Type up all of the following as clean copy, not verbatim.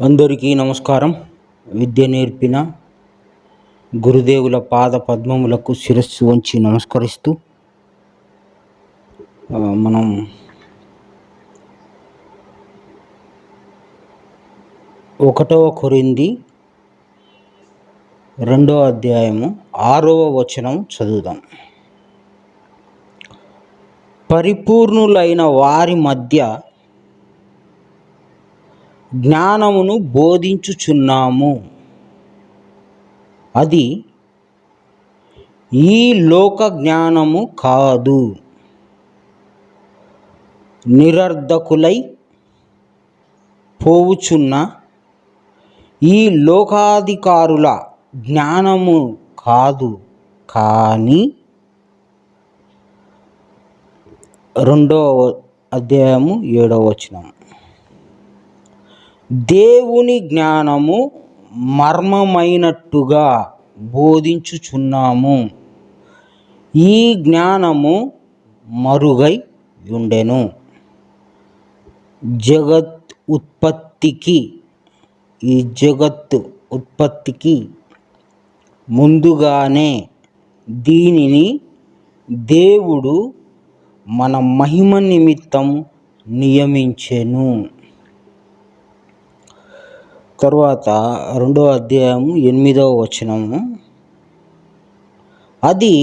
అందరికీ నమస్కారం. విద్య నేర్పిన గురుదేవుల పాద పద్మములకు శిరస్సు వంచి నమస్కరిస్తూ మనం 1 కొరింథీ 2వ అధ్యాయము 6వ వచనం చదువుదాం. పరిపూర్ణులైన వారి మధ్య జ్ఞానమును బోధించుచున్నాము, అది ఈ లోక జ్ఞానము కాదు. నిరర్ధకులై పోవుచున్న ఈ లోకాధికారుల జ్ఞానము కాదు, కానీ 2వ అధ్యాయము 7వ వచనం, దేవుని జ్ఞానము మర్మమైనట్టుగా బోధించుచున్నాము. ఈ జ్ఞానము మరుగై ఉండెను. ఈ జగత్తు ఉత్పత్తికి ముందుగానే దీనిని దేవుడు మన మహిమ నిమిత్తం నియమించెను. తరువాత 2వ అధ్యాయము 8వ వచనము, అది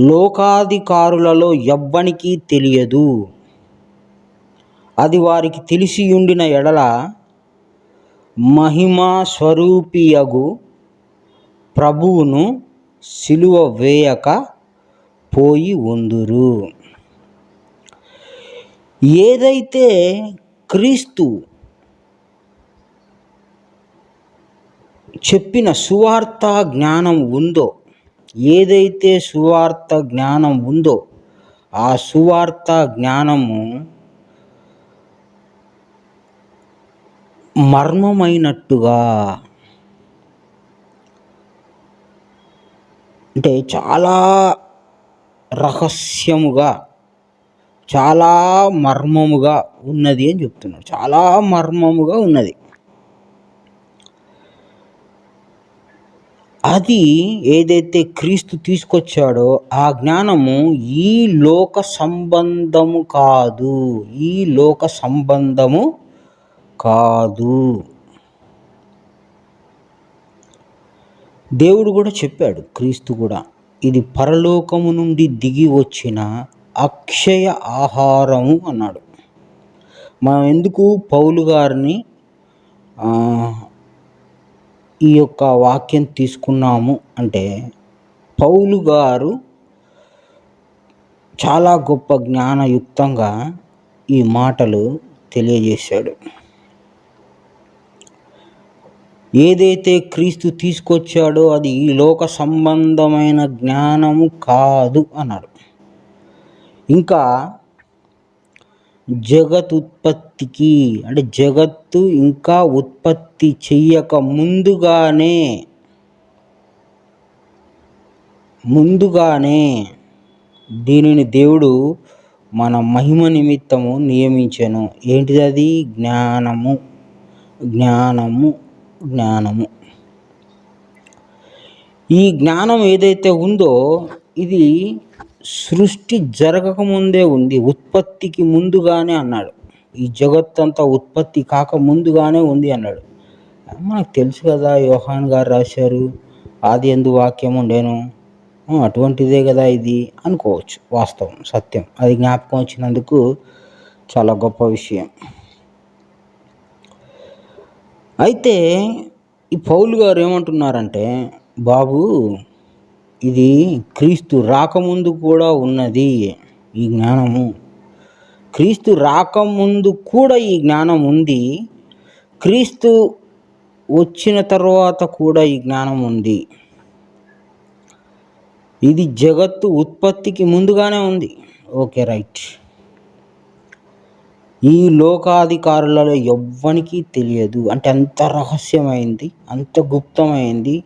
లోకాధికారులలో ఎవ్వనికి తెలియదు. అది వారికి తెలిసియుండిన ఎడల మహిమా స్వరూపియగు ప్రభువును సిలువ వేయక పోయి ఉందురు. ఏదైతే క్రీస్తు చెప్పిన సువార్త జ్ఞానం ఉందో, ఆ సువార్త జ్ఞానము మర్మమైనట్టుగా, అంటే చాలా రహస్యముగా, చాలా మర్మముగా ఉన్నది అని చెప్తున్నాడు. చాలా మర్మముగా ఉన్నది. అది ఏదైతే క్రీస్తు తీసుకొచ్చాడో ఆ జ్ఞానము ఈ లోక సంబంధము కాదు. దేవుడు కూడా చెప్పాడు, క్రీస్తు కూడా, ఇది పరలోకము నుండి దిగి వచ్చిన అక్షయ ఆహారము అన్నాడు. మనం ఎందుకు పౌలు గారిని ఈ యొక్క వాక్యం తీసుకున్నాము అంటే, పౌలు గారు చాలా గొప్ప జ్ఞానయుక్తంగా ఈ మాటలు తెలియజేశాడు. ఏదైతే క్రీస్తు తీసుకొచ్చాడో అది ఈ లోక సంబంధమైన జ్ఞానము కాదు అన్నాడు. ఇంకా జగతుత్పత్తికి, అంటే జగత్తు ఇంకా ఉత్పత్తి చెయ్యక ముందుగానే దీనిని దేవుడు మన మహిమ నిమిత్తము నియమించెను. ఏంటిది అది? జ్ఞానము. ఈ జ్ఞానం ఏదైతే ఉందో ఇది సృష్టి జరగకముందే ఉంది, ఉత్పత్తికి ముందుగానే అన్నాడు. ఈ జగత్తంతా ఉత్పత్తి కాక ముందుగానే ఉంది అన్నాడు. మనకు తెలుసు కదా, యోహాన్ గారు రాశారు, ఆది యందు వాక్యం ఉండెను, అటువంటిదే కదా ఇది అనుకోవచ్చు. వాస్తవం, సత్యం. అది జ్ఞాపకం వచ్చినందుకు చాలా గొప్ప విషయం. అయితే ఈ పౌలు గారు ఏమంటున్నారంటే, బాబు, ఇది క్రీస్తు రాకముందు కూడా ఉన్నది ఈ జ్ఞానము. క్రీస్తు రాకముందు కూడా ఈ జ్ఞానం ఉంది, క్రీస్తు వచ్చిన తర్వాత కూడా ఈ జ్ఞానం ఉంది. ఇది జగత్తు ఉత్పత్తికి ముందుగానే ఉంది. Okay, right. ఈ లోకాధికారులలో ఎవ్వనికి తెలియదు. అంటే అంత రహస్యమైంది, అంత గుప్తమైంది,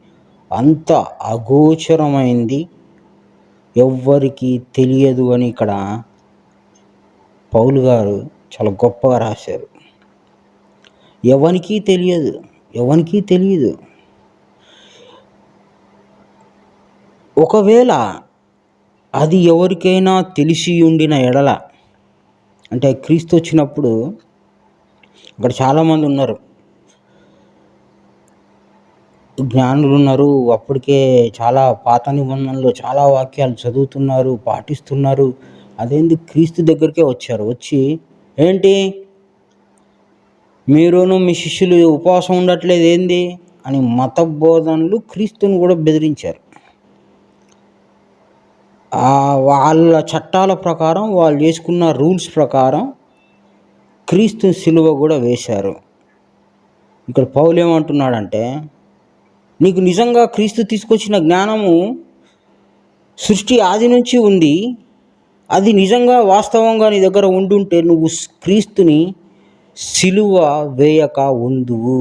అంత అగోచరమైంది, ఎవ్వరికి తెలియదు అని ఇక్కడ పౌలు గారు చాలా గొప్పగా రాశారు. ఎవనికీ తెలియదు, ఎవనికీ తెలియదు. ఒకవేళ అది ఎవరికైనా తెలిసి ఉండిన ఎడల, అంటే క్రీస్తు వచ్చినప్పుడు అక్కడ చాలామంది ఉన్నారు, జ్ఞానులు ఉన్నారు. అప్పటికే చాలా పాత నిబంధనలో చాలా వాక్యాలు చదువుతున్నారు, పాటిస్తున్నారు. అదేంది క్రీస్తు దగ్గరికే వచ్చారు. వచ్చి ఏంటి మీరును మీ శిష్యులు ఉపవాసం ఉండట్లేదు ఏంది అని మత బోధనలు క్రీస్తుని కూడా బెదిరించారు. వాళ్ళ చట్టాల ప్రకారం, వాళ్ళు చేసుకున్న రూల్స్ ప్రకారం క్రీస్తు సిలువ కూడా వేశారు. ఇక్కడ పౌలు ఏమంటున్నాడంటే, నీకు నిజంగా క్రీస్తు తీసుకొచ్చిన జ్ఞానము సృష్టి ఆది నుంచి ఉంది, అది నిజంగా వాస్తవంగా నీ దగ్గర ఉండుంటే నువ్వు క్రీస్తుని సిలువ వేయక ఉందువు.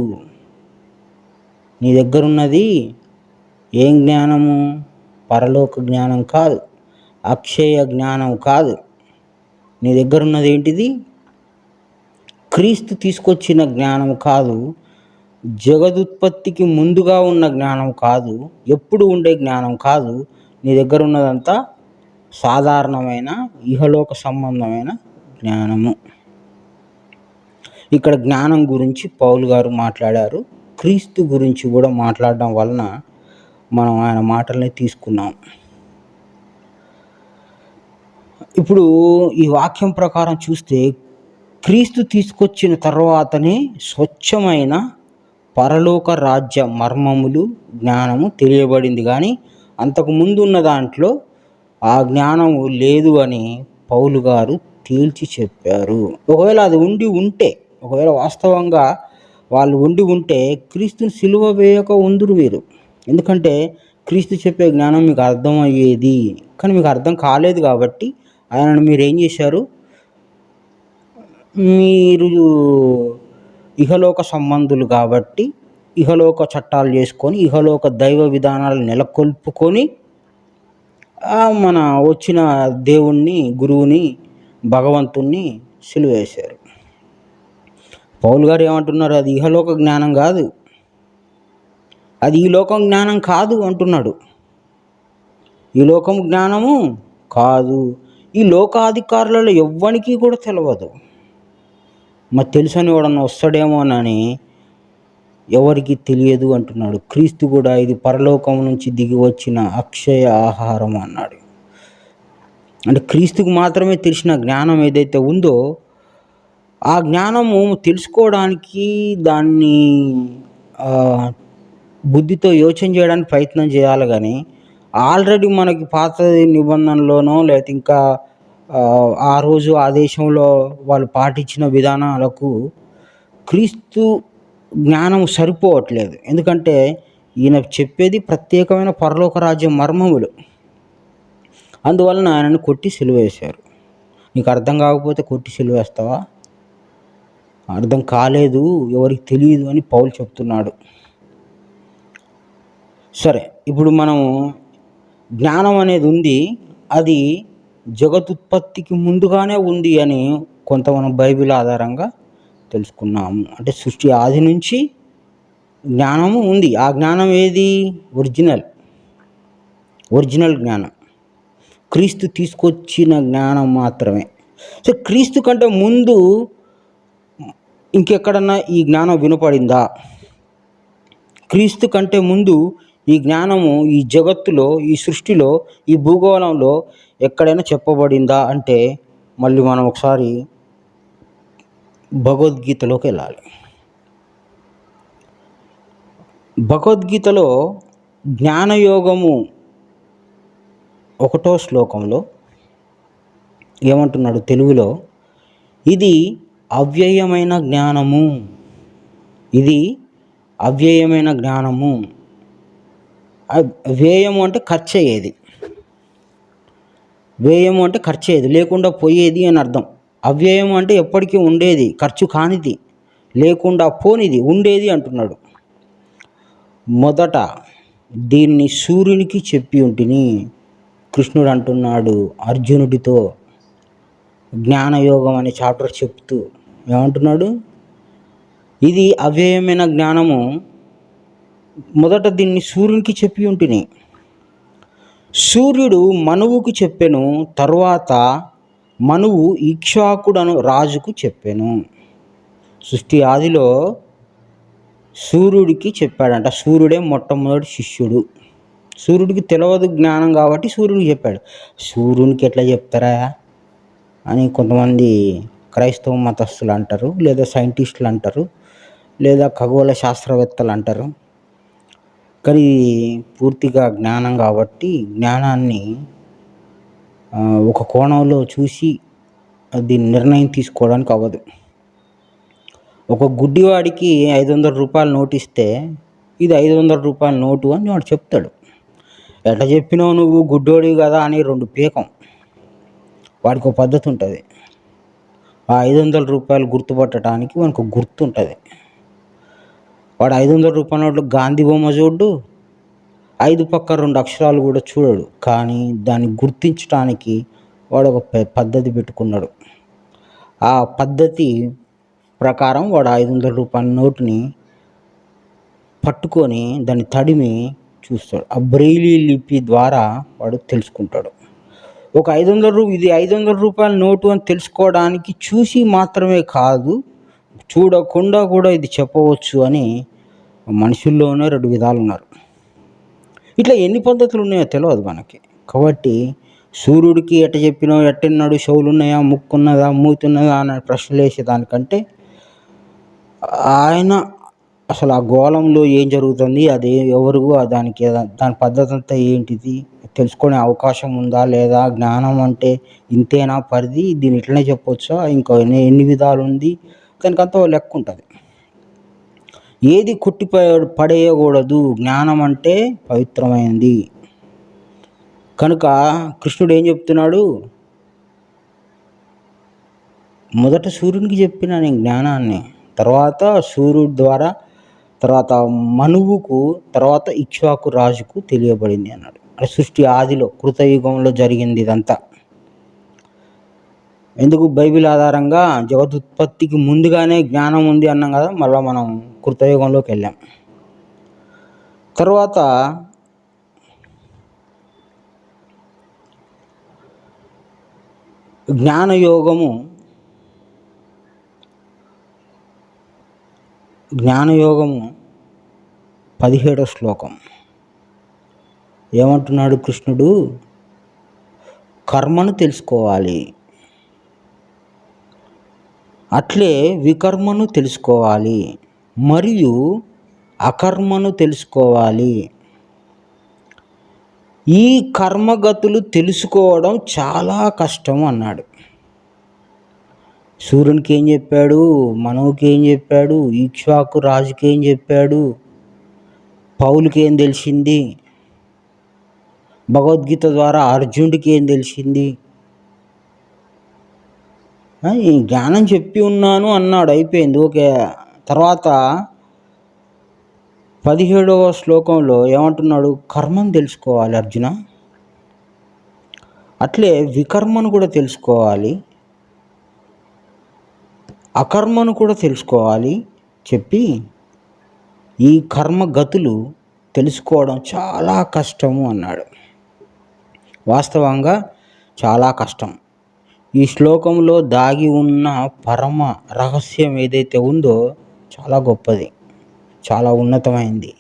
నీ దగ్గరున్నది ఏం జ్ఞానము? పరలోక జ్ఞానం కాదు, అక్షయ జ్ఞానం కాదు. నీ దగ్గరున్నది ఏంటిది? క్రీస్తు తీసుకొచ్చిన జ్ఞానం కాదు, జగదుత్పత్తికి ముందుగా ఉన్న జ్ఞానం కాదు, ఎప్పుడు ఉండే జ్ఞానం కాదు. నీ దగ్గర ఉన్నదంతా సాధారణమైన ఇహలోక సంబంధమైన జ్ఞానము. ఇక్కడ జ్ఞానం గురించి పౌలు గారు మాట్లాడారు. క్రీస్తు గురించి కూడా మాట్లాడడం వలన మనం ఆయన మాటల్ని తీసుకున్నాం. ఇప్పుడు ఈ వాక్యం ప్రకారం చూస్తే క్రీస్తు తీసుకొచ్చిన తర్వాతనే స్వచ్ఛమైన పరలోక రాజ్య మర్మములు, జ్ఞానము తెలియబడింది. కానీ అంతకుముందు ఉన్న దాంట్లో ఆ జ్ఞానము లేదు అని పౌలు గారు తేల్చి చెప్పారు. ఒకవేళ అది ఉంటే, ఒకవేళ వాస్తవంగా వాళ్ళు ఉంటే క్రీస్తుని సిలువ వేయక ఉందురు మీరు. ఎందుకంటే క్రీస్తు చెప్పే జ్ఞానం మీకు అర్థమయ్యేది. కానీ మీకు అర్థం కాలేదు కాబట్టి ఆయనను మీరు ఏం చేశారు? మీరు ఇహలోక సంబంధులు కాబట్టి ఇహలోక చట్టాలు చేసుకొని, ఇహలోక దైవ విధానాలు నెలకొల్పుకొని మన వచ్చిన దేవుణ్ణి, గురువుని, భగవంతుణ్ణి సిలువ వేశారు. పౌలు గారు ఏమంటున్నారు? అది ఇహలోక జ్ఞానం కాదు, అది ఈ లోకం జ్ఞానం కాదు అంటున్నాడు. ఈ లోకం జ్ఞానము కాదు. ఈ లోకాధికారులలో ఎవ్వనికి కూడా తెలియదు. మరి తెలుసని ఎవడన్నా వస్తాడేమోనని ఎవరికి తెలియదు అంటున్నాడు. క్రీస్తు కూడా ఇది పరలోకం నుంచి దిగి వచ్చిన అక్షయ ఆహారం అన్నాడు. అంటే క్రీస్తుకు మాత్రమే తెలిసిన జ్ఞానం ఏదైతే ఉందో ఆ జ్ఞానము తెలుసుకోవడానికి, దాన్ని బుద్ధితో యోచన చేయడానికి ప్రయత్నం చేయాలి. కానీ ఆల్రెడీ మనకి పాత నిబంధనలోనో లేకపోతే ఇంకా ఆ రోజు ఆ దేశంలో వాళ్ళు పాటించిన విధానాలకు క్రీస్తు జ్ఞానం సరిపోవట్లేదు. ఎందుకంటే ఈయన చెప్పేది ప్రత్యేకమైన పరలోక రాజ్య మర్మములు. అందువలన ఆయనను కొట్టి సిలువ వేశారు. నీకు అర్థం కాకపోతే కొట్టి సిలువ వేస్తావా? అర్థం కాలేదు, ఎవరికి తెలియదు అని పౌలు చెప్తున్నాడు. సరే, ఇప్పుడు మనము జ్ఞానం అనేది ఉంది, అది జగదుత్పత్తికి ముందుగానే ఉంది అని కొంత మనం బైబిల్ ఆధారంగా తెలుసుకున్నాము. అంటే సృష్టి ఆది నుంచి జ్ఞానము ఉంది. ఆ జ్ఞానం ఏది? ఒరిజినల్ జ్ఞానం, క్రీస్తు తీసుకొచ్చిన జ్ఞానం మాత్రమే. సో క్రీస్తు కంటే ముందు ఇంకెక్కడన్నా ఈ జ్ఞానం వినపడిందా? క్రీస్తు కంటే ముందు ఈ జ్ఞానము ఈ జగత్తులో, ఈ సృష్టిలో, ఈ భూగోళంలో ఎక్కడైనా చెప్పబడిందా అంటే మళ్ళీ మనం ఒకసారి భగవద్గీతలోకి వెళ్ళాలి. భగవద్గీతలో జ్ఞానయోగము 1వ శ్లోకంలో ఏమంటున్నాడు తెలుగులో? ఇది అవ్యయమైన జ్ఞానము, ఇది అవ్యయమైన జ్ఞానము. వ్యయము అంటే ఖర్చు అయ్యేది, వ్యయము అంటే ఖర్చు అయ్యేది, లేకుండా పోయేది అని అర్థం. అవ్యయం అంటే ఎప్పటికీ ఉండేది, ఖర్చు కానిది, లేకుండా పోనిది, ఉండేది అంటున్నాడు. మొదట దీన్ని సూర్యునికి చెప్పి ఉంటిని, కృష్ణుడు అంటున్నాడు అర్జునుడితో. జ్ఞానయోగం అనే చాప్టర్ చెప్తూ ఏమంటున్నాడు? ఇది అవ్యయమైన జ్ఞానము. మొదట దీన్ని సూర్యునికి చెప్పి ఉంటిని. సూర్యుడు మనువుకు చెప్పెను, తరువాత మనువు ఇక్ష్వాకుడను రాజుకు చెప్పెను. సృష్టి ఆదిలో సూర్యుడికి చెప్పాడంట. సూర్యుడే మొట్టమొదటి శిష్యుడు. సూర్యుడికి తెలియదు జ్ఞానం కాబట్టి సూర్యుడికి చెప్పాడు. సూర్యునికి ఎట్లా చెప్తారా అని కొంతమంది క్రైస్తవ మతస్థులు అంటారు, లేదా సైంటిస్టులు అంటారు, లేదా ఖగోళ శాస్త్రవేత్తలు అంటారు. కానీ పూర్తిగా జ్ఞానం కాబట్టి జ్ఞానాన్ని ఒక కోణంలో చూసి దీని నిర్ణయం తీసుకోవడానికి అవ్వదు. ఒక గుడ్డివాడికి 500 రూపాయల నోటు ఇస్తే ఇది 500 రూపాయల నోటు అని వాడు చెప్తాడు. ఎట్లా చెప్పినావు నువ్వు గుడ్డోడివి కదా అని 2 పీకం. వాడికి ఒక పద్ధతి ఉంటుంది. ఆ 500 రూపాయలు గుర్తుపట్టడానికి వానికి ఒక గుర్తు ఉంటుంది. వాడు 500 రూపాయల నోట్లు గాంధీ బొమ్మ చూడు, 5 పక్క 2 అక్షరాలు కూడా చూడడు. కానీ దాన్ని గుర్తించడానికి వాడు ఒక పద్ధతి పెట్టుకున్నాడు. ఆ పద్ధతి ప్రకారం వాడు 500 రూపాయల నోటుని పట్టుకొని దాన్ని తడిమి చూస్తాడు. ఆ బ్రెయిలీ లిపి ద్వారా వాడు తెలుసుకుంటాడు. ఒక 500 రూపాయల నోటు అని తెలుసుకోవడానికి చూసి మాత్రమే కాదు, చూడకుండా కూడా ఇది చెప్పవచ్చు అని మనుషుల్లోనే 2 విధాలు ఉన్నారు. ఇట్లా ఎన్ని పద్ధతులు ఉన్నాయో తెలియదు మనకి. కాబట్టి సూర్యుడికి ఎట్ట చెప్పినావు, ఎట్టన్నాడు, చెవులు ఉన్నాయా, ముక్కు ఉన్నదా, మూతి ఉన్నదా అనే ప్రశ్నలు వేసేదానికంటే ఆయన అసలు ఆ గోళంలో ఏం జరుగుతుంది, అది ఎవరు, దాని పద్ధతి అంతా ఏంటిది తెలుసుకునే అవకాశం ఉందా లేదా, జ్ఞానం అంటే ఇంతేనా పరిధి, దీన్ని ఇట్లనే చెప్పవచ్చా, ఇంకా ఎన్ని విధాలు ఉంది, దానికంతా లెక్క ఉంటుంది. ఏది కొట్టి పడేయకూడదు. జ్ఞానం అంటే పవిత్రమైనది. కనుక కృష్ణుడు ఏం చెప్తున్నాడు, మొదట సూర్యునికి చెప్పిన నేను జ్ఞానాన్ని, తర్వాత సూర్యుడి ద్వారా, తర్వాత మనువుకు, తర్వాత ఇక్ష్వాకు రాజుకు తెలియబడింది అన్నాడు. అంటే సృష్టి ఆదిలో కృతయుగంలో జరిగింది ఇదంతా. ఎందుకు బైబిల్ ఆధారంగా జగదుత్పత్తికి ముందుగానే జ్ఞానం ఉంది అన్నాం కదా. మళ్ళీ మనం కృతయుగంలోకి వెళ్ళాం. తర్వాత జ్ఞానయోగము 17వ శ్లోకం ఏమంటున్నాడు కృష్ణుడు, కర్మను తెలుసుకోవాలి, అట్లే వికర్మను తెలుసుకోవాలి, మరియు అకర్మను తెలుసుకోవాలి. ఈ కర్మగతులు తెలుసుకోవడం చాలా కష్టం అన్నాడు. సూర్యునికి ఏం చెప్పాడు, మనవుకి ఏం చెప్పాడు, ఇక్ష్వాకు రాజుకి ఏం చెప్పాడు, పౌలుకి ఏం తెలిసింది, భగవద్గీత ద్వారా అర్జునుడికి ఏం తెలిసింది. ఈ జ్ఞానం చెప్పి ఉన్నాను అన్నాడు, అయిపోయింది, ఓకే. తర్వాత 17వ శ్లోకంలో ఏమంటున్నాడు, కర్మను తెలుసుకోవాలి అర్జున, అట్లే వికర్మను కూడా తెలుసుకోవాలి, అకర్మను కూడా తెలుసుకోవాలి చెప్పి ఈ కర్మగతులు తెలుసుకోవడం చాలా కష్టము అన్నాడు. వాస్తవంగా చాలా కష్టం. ఈ శ్లోకంలో దాగి ఉన్న పరమ రహస్యం ఏదైతే ఉందో చాలా గొప్పది, చాలా ఉన్నతమైంది.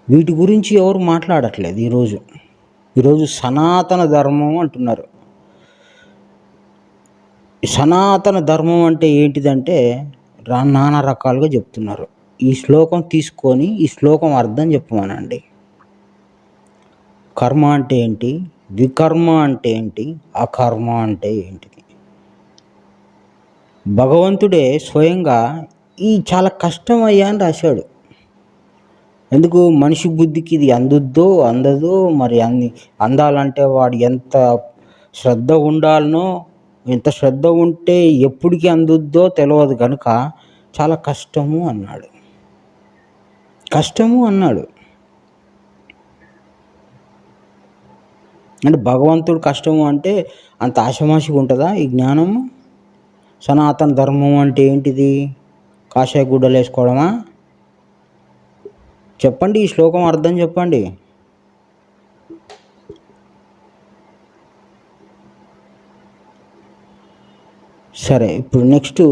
వీటి గురించి ఎవరు మాట్లాడట్లేదు ఈరోజు సనాతన ధర్మం అంటున్నారు. సనాతన ధర్మం అంటే ఏంటిదంటే నానా రకాలుగా చెప్తున్నారు. ఈ శ్లోకం తీసుకొని ఈ శ్లోకం అర్థం చెప్పమనండి. కర్మ అంటే ఏంటి, వికర్మ అంటే ఏంటి, అకర్మ అంటే ఏంటిది. భగవంతుడే స్వయంగా ఈ చాలా కష్టమయ్యా అని రాశాడు. ఎందుకు, మనిషి బుద్ధికి ఇది అందదో మరి అందాలంటే వాడు ఎంత శ్రద్ధ ఉండాలనో, ఎంత శ్రద్ధ ఉంటే ఎప్పటికి అందుద్దో తెలియదు. కనుక చాలా కష్టము అన్నాడు. అంటే భగవంతుడు కష్టము అంటే అంత ఆషమాషిగా ఉంటుందా ఈ జ్ఞానము? సనాతన ధర్మం అంటే ఏంటిది? కాషాయ గుడ్డలు వేసుకోవడమా? చెప్పండి, ఈ శ్లోకం అర్థం చెప్పండి. సరే, ఇప్పుడు నెక్స్ట్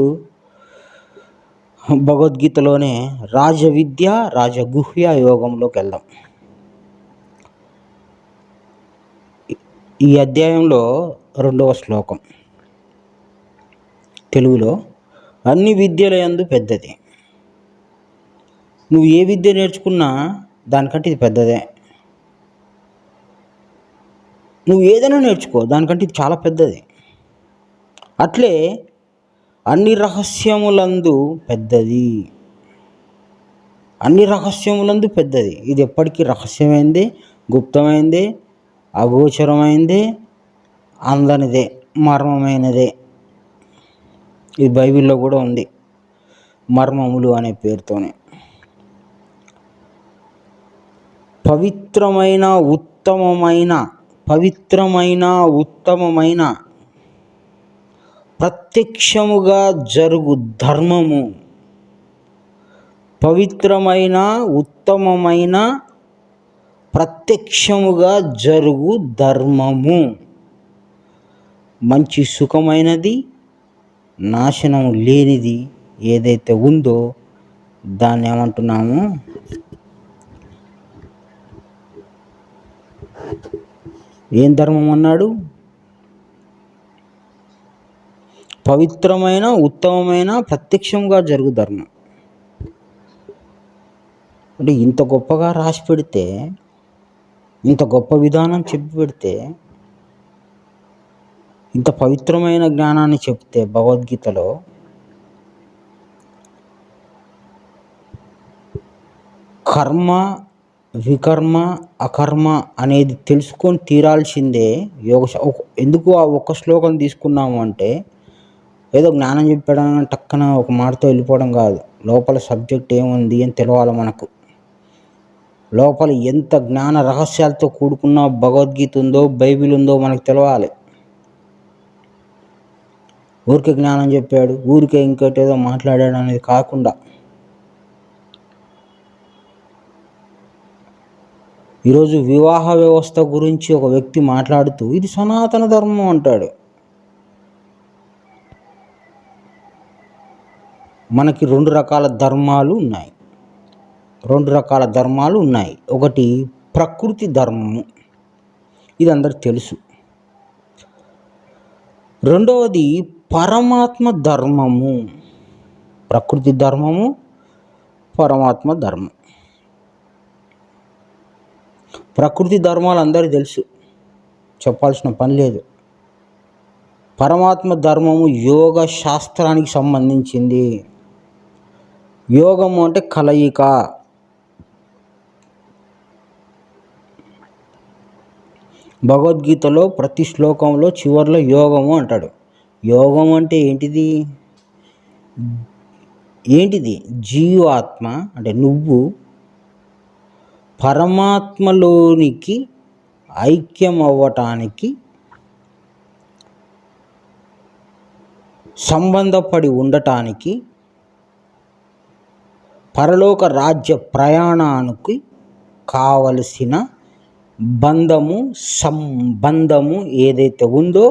భగవద్గీతలోనే రాజవిద్య రాజగుహ్య యోగంలోకి వెళ్దాం. ఈ అధ్యాయంలో 2వ శ్లోకం తెలుగులో, అన్ని విద్యల యందు పెద్దది. నువ్వు ఏ విద్య నేర్చుకున్నా దానికంటే ఇది పెద్దదే. నువ్వు ఏదైనా నేర్చుకో, దానికంటే ఇది చాలా పెద్దది. అట్లే అన్ని రహస్యములందు పెద్దది. అన్ని రహస్యములందు పెద్దది. ఇది ఎప్పటికీ రహస్యమైంది, గుప్తమైంది, అగోచరమైంది, అందనిదే, మర్మమైనదే. ఇది బైబిల్లో కూడా ఉంది, మర్మములు అనే పేరుతోనే. పవిత్రమైన ఉత్తమమైన ప్రత్యక్షముగా జరుగు ధర్మము. పవిత్రమైన ఉత్తమమైన ప్రత్యక్షముగా జరుగు ధర్మము. మంచి సుఖమైనది, నాశనం లేనిది ఏదైతే ఉందో దాన్ని ఏమంటున్నాము? ఏం ధర్మం అన్నాడు? పవిత్రమైన ఉత్తమమైన ప్రత్యక్షంగా జరుగు ధర్మం. అంటే ఇంత గొప్పగా రాసి పెడితే, ఇంత గొప్ప విధానం చెప్పి పెడితే, ఇంత పవిత్రమైన జ్ఞానాన్ని చెప్తే భగవద్గీతలో కర్మ, వికర్మ, అకర్మ అనేది తెలుసుకొని తీరాల్సిందే. ఎందుకు ఆ ఒక్క శ్లోకం తీసుకున్నాము అంటే, ఏదో జ్ఞానం చెప్పడం టక్కన ఒక మాటతో వెళ్ళిపోవడం కాదు. లోపల సబ్జెక్ట్ ఏముంది అని తెలవాలి మనకు. లోపల ఎంత జ్ఞాన రహస్యాలతో కూడుకున్న భగవద్గీత ఉందో, బైబిల్ ఉందో మనకు తెలవాలి. ఊరికే జ్ఞానం చెప్పాడు, ఊరికే ఇంకోటి ఏదో మాట్లాడాడు అనేది కాకుండా, ఈరోజు వివాహ వ్యవస్థ గురించి ఒక వ్యక్తి మాట్లాడుతూ ఇది సనాతన ధర్మం అంటాడు. మనకి 2 రకాల ధర్మాలు ఉన్నాయి. ఒకటి ప్రకృతి ధర్మము, ఇది అందరికి తెలుసు. రెండవది పరమాత్మ ధర్మము. ప్రకృతి ధర్మము, పరమాత్మ ధర్మం. ప్రకృతి ధర్మాలు అందరికీ తెలుసు, చెప్పాల్సిన పని లేదు. పరమాత్మ ధర్మము యోగ శాస్త్రానికి సంబంధించింది. యోగము అంటే కలయిక. భగవద్గీతలో ప్రతి శ్లోకంలో చివరిలో యోగము అంటాడు. యోగం అంటే ఏంటిది? జీవాత్మ అంటే నువ్వు పరమాత్మలోనికి ఐక్యం అవ్వటానికి సంబంధపడి ఉండటానికి, పరలోక రాజ్య ప్రయాణానికి కావలసిన సంబంధము ఏదైతే ఉందో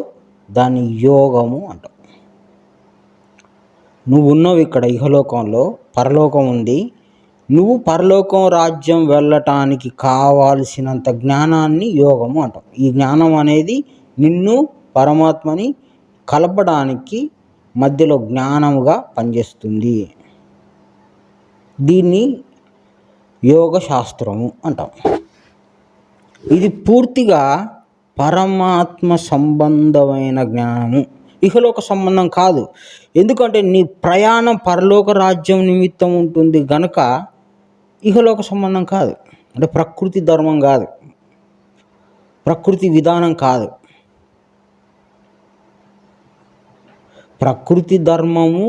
దాన్ని యోగము అంటాం. నువ్వు ఉన్నావు ఇక్కడ ఇహలోకంలో, పరలోకం ఉంది. నువ్వు పరలోకం రాజ్యం వెళ్ళటానికి కావాల్సినంత జ్ఞానాన్ని యోగము అంటాం. ఈ జ్ఞానం అనేది నిన్ను పరమాత్మని కలపడానికి మధ్యలో జ్ఞానముగా పనిచేస్తుంది. దీన్ని యోగ శాస్త్రము అంటాం. ఇది పూర్తిగా పరమాత్మ సంబంధమైన జ్ఞానము, ఇహలోక సంబంధం కాదు. ఎందుకంటే నీ ప్రయాణం పరలోక రాజ్యం నిమిత్తం ఉంటుంది గనక ఇహలోక సంబంధం కాదు. అంటే ప్రకృతి ధర్మం కాదు, ప్రకృతి విధానం కాదు. ప్రకృతి ధర్మము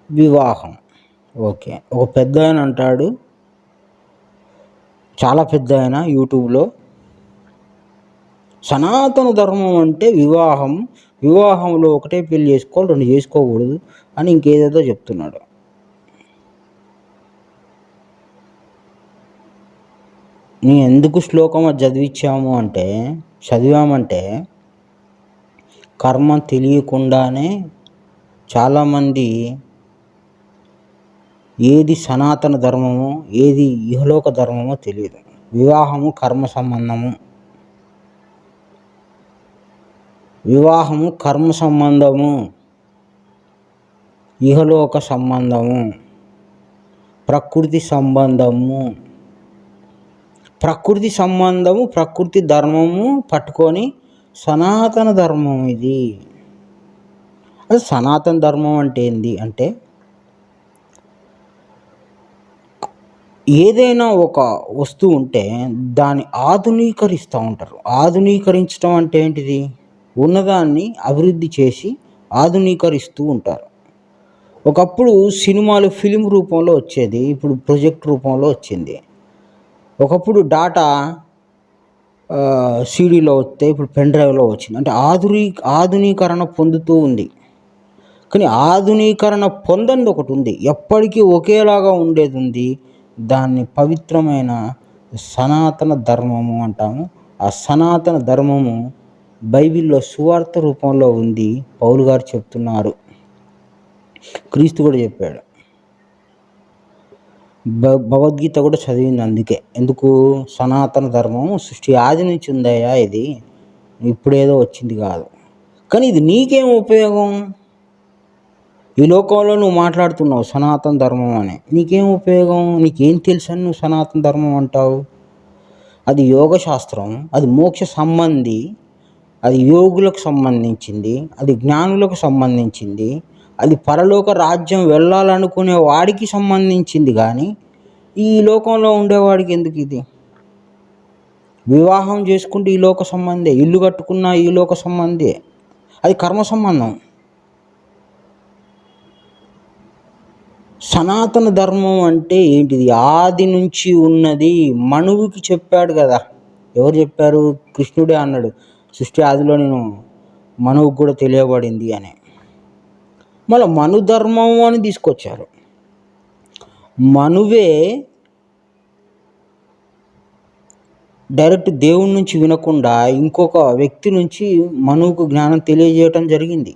వివాహం. ఓకే, ఒక పెద్ద ఆయన అంటాడు, చాలా పెద్ద ఆయన, యూట్యూబ్లో, సనాతన ధర్మం అంటే వివాహంలో ఒకటే పెళ్లి చేసుకోవాలి, 2 చేసుకోకూడదు అని ఇంకేదేదో చెప్తున్నాడు. నీ ఎందుకు శ్లోకం అది చదివామంటే కర్మ తెలియకుండానే చాలామంది ఏది సనాతన ధర్మమో ఏది ఇహలోక ధర్మమో తెలియదు. వివాహము కర్మ సంబంధము, ఇహలోక సంబంధము, ప్రకృతి సంబంధము, ప్రకృతి ధర్మము పట్టుకొని సనాతన ధర్మం ఇది. అది సనాతన ధర్మం అంటే ఏంది అంటే, ఏదైనా ఒక వస్తువు ఉంటే దాన్ని ఆధునీకరిస్తూ ఉంటారు. ఆధునీకరించడం అంటే ఏంటిది? ఉన్నదాన్ని అభివృద్ధి చేసి ఆధునీకరిస్తూ ఉంటారు. ఒకప్పుడు సినిమాలు ఫిలిం రూపంలో వచ్చేది, ఇప్పుడు ప్రొజెక్ట్ రూపంలో వచ్చింది. ఒకప్పుడు డాటా సీడీలో వస్తే ఇప్పుడు పెన్ డ్రైవ్లో వచ్చింది. అంటే ఆధునీకరణ పొందుతూ ఉంది. కానీ ఆధునీకరణ పొందంది ఒకటి ఉంది, ఎప్పటికీ ఒకేలాగా ఉండేది ఉంది. దాన్ని పవిత్రమైన సనాతన ధర్మము అంటాము. ఆ సనాతన ధర్మము బైబిల్లో సువార్త రూపంలో ఉంది. పౌలు గారు చెప్తున్నారు, క్రీస్తు కూడా చెప్పాడు. భగవద్గీత కూడా చదివింది. అందుకే ఎందుకు సనాతన ధర్మం సృష్టి ఆది నుంచి ఉందయ్యా, ఇది ఇప్పుడేదో వచ్చింది కాదు. కానీ ఇది నీకేం ఉపయోగం? ఈ లోకంలో నువ్వు మాట్లాడుతున్నావు సనాతన ధర్మం అని, నీకేం ఉపయోగం? నీకేం తెలుసు అని నువ్వు సనాతన ధర్మం అంటావు? అది యోగ శాస్త్రం, అది మోక్ష సంబంధి, అది యోగులకు సంబంధించింది, అది జ్ఞానులకు సంబంధించింది, అది పరలోక రాజ్యం వెళ్ళాలనుకునే వాడికి సంబంధించింది. కానీ ఈ లోకంలో ఉండేవాడికి ఎందుకు ఇది? వివాహం చేసుకుంటే ఈ లోక సంబంధే, ఇల్లు కట్టుకున్న ఈ లోక సంబంధే, అది కర్మ సంబంధం. సనాతన ధర్మం అంటే ఏంటిది? ఆది నుంచి ఉన్నది. మనువుకి చెప్పాడు కదా. ఎవరు చెప్పారు? కృష్ణుడే అన్నాడు, సృష్టి ఆదిలో నేను మనువుకు కూడా తెలియబడింది అని. మళ్ళీ మను ధర్మం అని తీసుకొచ్చారు. మనువే డైరెక్ట్ దేవుడి నుంచి వినకుండా ఇంకొక వ్యక్తి నుంచి మనువుకు జ్ఞానం తెలియజేయటం జరిగింది.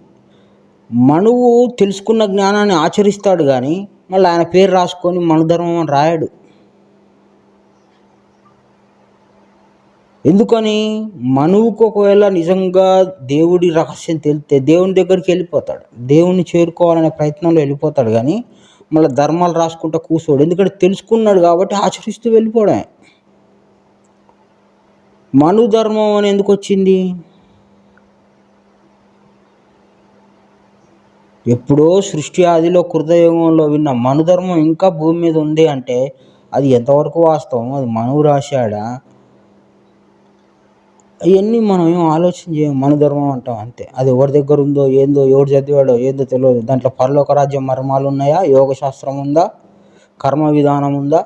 మనువు తెలుసుకున్న జ్ఞానాన్ని ఆచరిస్తాడు, కానీ మళ్ళీ ఆయన పేరు రాసుకొని మనుధర్మం అని రాయడు. ఎందుకని? మనువుకు ఒకవేళ నిజంగా దేవుడి రహస్యం తెలిస్తే దేవుని దగ్గరికి వెళ్ళిపోతాడు, దేవుణ్ణి చేరుకోవాలనే ప్రయత్నంలో వెళ్ళిపోతాడు. కానీ మళ్ళీ ధర్మాలు రాసుకుంటూ కూర్చోడు. ఎందుకంటే తెలుసుకున్నాడు కాబట్టి ఆచరిస్తూ వెళ్ళిపోవడమే. మను ధర్మం అని ఎందుకు వచ్చింది? ఎప్పుడో సృష్టి ఆదిలో కృతయుగంలో విన్న మనుధర్మం ఇంకా భూమి మీద ఉంది అంటే అది ఎంతవరకు వాస్తవం? అది మనువు రాశాడా? అవన్నీ మనం ఏం ఆలోచన చేయం. మనుధర్మం అంటాం అంతే. అది ఎవరి దగ్గర ఉందో ఏందో, ఎవరు చదివాడో ఏందో తెలియదు. దాంట్లో పరలోక రాజ్యం మర్మాలు ఉన్నాయా? యోగ శాస్త్రం ఉందా? కర్మ విధానం ఉందా?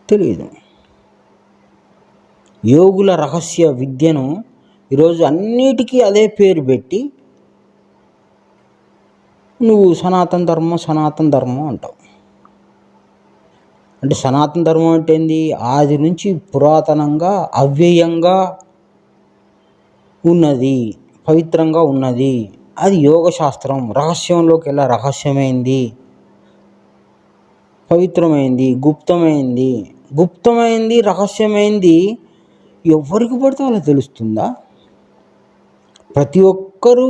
తెలియదు. యోగుల రహస్య విద్యను ఈరోజు అన్నిటికీ అదే పేరు పెట్టి నువ్వు సనాతన ధర్మం అంటావు. అంటే సనాతన ధర్మం అంటే ఏంది? ఆది నుంచి పురాతనంగా అవ్యయంగా ఉన్నది, పవిత్రంగా ఉన్నది. అది యోగ శాస్త్రం. రహస్యంలోకి ఎలా రహస్యమైంది, పవిత్రమైంది, గుప్తమైంది, రహస్యమైంది ఎవరికి పడితే అలా తెలుస్తుందా? ప్రతి ఒక్కరూ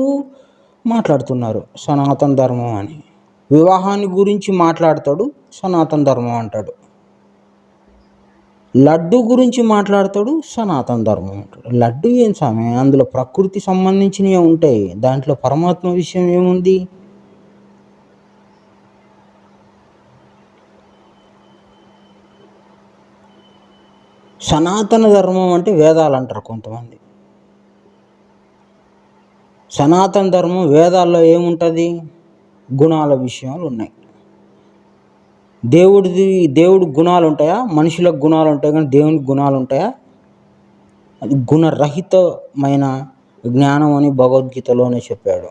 మాట్లాడుతున్నారు సనాతన ధర్మం అని. వివాహాన్ని గురించి మాట్లాడతాడు, సనాతన ధర్మం అంటాడు. లడ్డు గురించి మాట్లాడతాడు, సనాతన ధర్మం అంటాడు. లడ్డు ఏం స్వామి? అందులో ప్రకృతి సంబంధించినవి ఉంటాయి, దాంట్లో పరమాత్మ విషయం ఏముంది? సనాతన ధర్మం అంటే వేదాలు అంటారు కొంతమంది. సనాతన ధర్మం వేదాల్లో ఏముంటుంది? గుణాల విషయాలు ఉన్నాయి. దేవుడి గుణాలు ఉంటాయా? మనుషులకు గుణాలు ఉంటాయి, కానీ దేవునికి గుణాలు ఉంటాయా? అది గుణరహితమైన జ్ఞానం అని భగవద్గీతలోనే చెప్పాడు.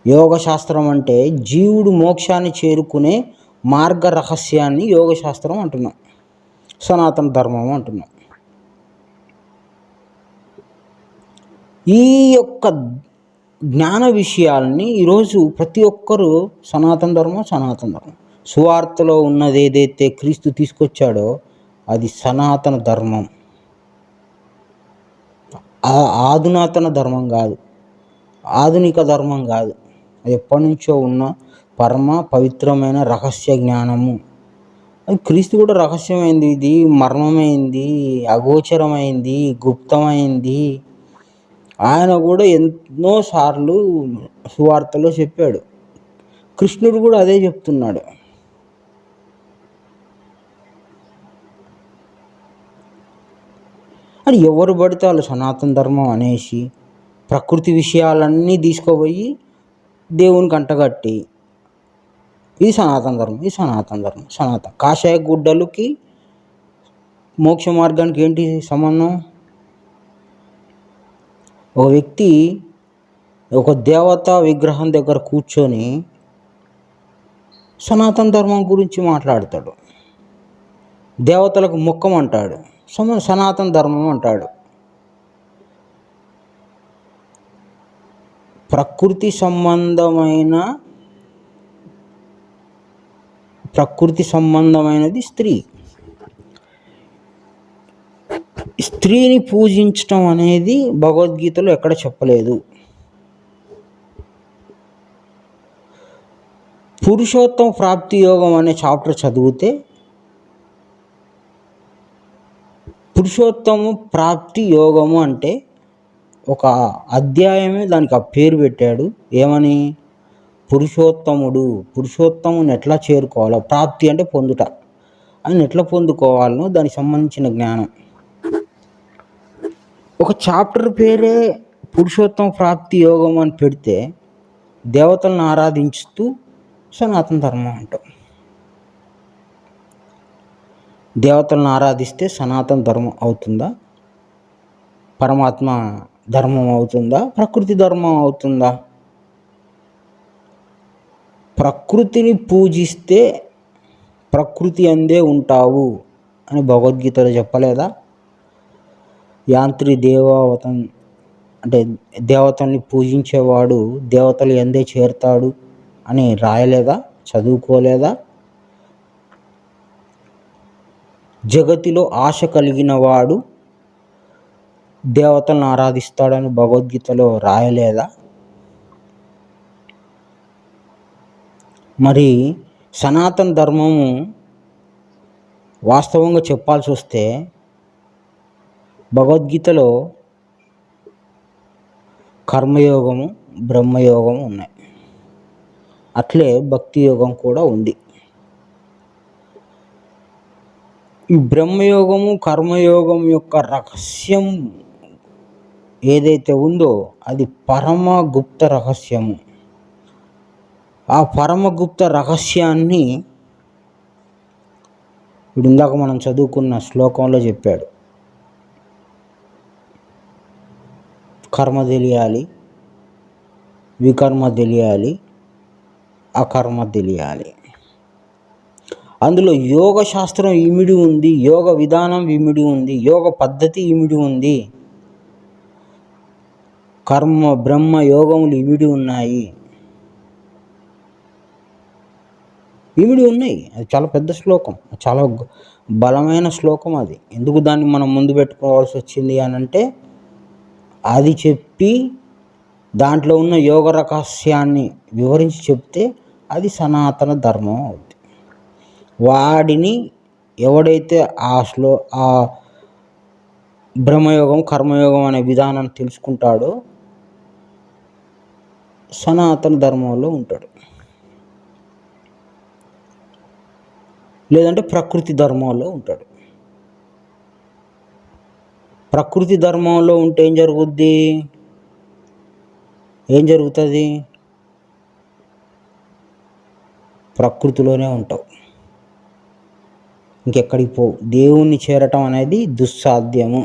యోగ శాస్త్రం అంటే జీవుడు మోక్షాన్ని చేరుకునే మార్గ రహస్యాన్ని యోగశాస్త్రం అంటున్నాం, సనాతన ధర్మం అంటున్నాం. ఈ యొక్క జ్ఞాన విషయాల్ని ఈరోజు ప్రతి ఒక్కరూ సనాతన ధర్మం. సువార్తలో ఉన్నది ఏదైతే క్రీస్తు తీసుకొచ్చాడో అది సనాతన ధర్మం, ఆధునాతన ధర్మం కాదు, ఆధునిక ధర్మం కాదు. అది ఎప్పటి నుంచో ఉన్న పరమ పవిత్రమైన రహస్య జ్ఞానము. అది క్రీస్తు కూడా రహస్యమైంది, ఇది మర్మమైంది, అగోచరమైంది, గుప్తమైంది. ఆయన కూడా ఎన్నోసార్లు సువార్తలో చెప్పాడు. కృష్ణుడు కూడా అదే చెప్తున్నాడు. అని ఎవరు పడితే వాళ్ళు సనాతన ధర్మం అనేసి ప్రకృతి విషయాలన్నీ తీసుకుపోయి దేవునికి అంటగట్టి ఇది సనాతన ధర్మం. కాషాయ గుడ్డలకి మోక్ష మార్గానికి ఏంటి సంబంధం? ఒక వ్యక్తి ఒక దేవతా విగ్రహం దగ్గర కూర్చొని సనాతన ధర్మం గురించి మాట్లాడతాడు, దేవతలకు మొక్కమంటాడు, సనాతన ధర్మం అంటాడు. ప్రకృతి సంబంధమైనది స్త్రీని పూజించటం అనేది భగవద్గీతలో ఎక్కడ చెప్పలేదు. పురుషోత్తమ ప్రాప్తి యోగం అనే చాప్టర్ చదివితే పురుషోత్తమ ప్రాప్తి యోగము అంటే ఒక అధ్యాయమే దానికి ఆ పేరు పెట్టాడు. ఏమని? పురుషోత్తముని ఎట్లా చేరుకోవాలో, ప్రాప్తి అంటే పొందుట, ఆయన ఎట్లా పొందుకోవాలనో దానికి సంబంధించిన జ్ఞానం. ఒక చాప్టర్ పేరే పురుషోత్తమ ప్రాప్తి యోగం అని పెడితే దేవతలను ఆరాధించుతూ సనాతన ధర్మం అంటాం. దేవతలను ఆరాధిస్తే సనాతన ధర్మం అవుతుందా? పరమాత్మ ధర్మం అవుతుందా? ప్రకృతి ధర్మం అవుతుందా? ప్రకృతిని పూజిస్తే ప్రకృతి అందే ఉంటావు అని భగవద్గీతలో చెప్పలేదా? యాంత్రి దేవావతం అంటే దేవతల్ని పూజించేవాడు దేవతలు ఎందే చేరుతాడు అని రాయలేదా? చదువుకోలేదా? జగతిలో ఆశ కలిగిన వాడు దేవతలను ఆరాధిస్తాడని భగవద్గీతలో రాయలేదా? మరి సనాతన ధర్మము వాస్తవంగా చెప్పాల్సి వస్తే భగవద్గీతలో కర్మయోగము, బ్రహ్మయోగము ఉన్నాయి. అట్లే భక్తి యోగం కూడా ఉంది. ఈ బ్రహ్మయోగము, కర్మయోగం యొక్క రహస్యం ఏదైతే ఉందో అది పరమ గుప్త రహస్యము. ఆ పరమగుప్త రహస్యాన్ని ఇప్పుడు ఇందాక మనం చదువుకున్న శ్లోకంలో చెప్పాడు. కర్మ తెలియాలి, వికర్మ తెలియాలి, అకర్మ తెలియాలి. అందులో యోగ శాస్త్రం ఇమిడి ఉంది, యోగ విధానం ఇమిడి ఉంది, యోగ పద్ధతి ఇమిడి ఉంది, కర్మ బ్రహ్మ యోగములు ఇమిడి ఉన్నాయి. అది చాలా పెద్ద శ్లోకం, చాలా బలమైన శ్లోకం. అది ఎందుకు దాన్ని మనం ముందు పెట్టుకోవాల్సి వచ్చింది అని అంటే అది చెప్పి దాంట్లో ఉన్న యోగ రహస్యాన్ని వివరించి చెప్తే అది సనాతన ధర్మం అవుతుంది. వాడిని ఎవడైతే ఆ బ్రహ్మయోగం, కర్మయోగం అనే విధానాన్ని తెలుసుకుంటాడో సనాతన ధర్మంలో ఉంటాడు. లేదంటే ప్రకృతి ధర్మంలో ఉంటాడు. ప్రకృతి ధర్మంలో ఉంటే ఏం జరుగుతుంది? ప్రకృతిలోనే ఉంటావు, ఇంకెక్కడికి పోవు. దేవుణ్ణి చేరటం అనేది దుస్సాధ్యము.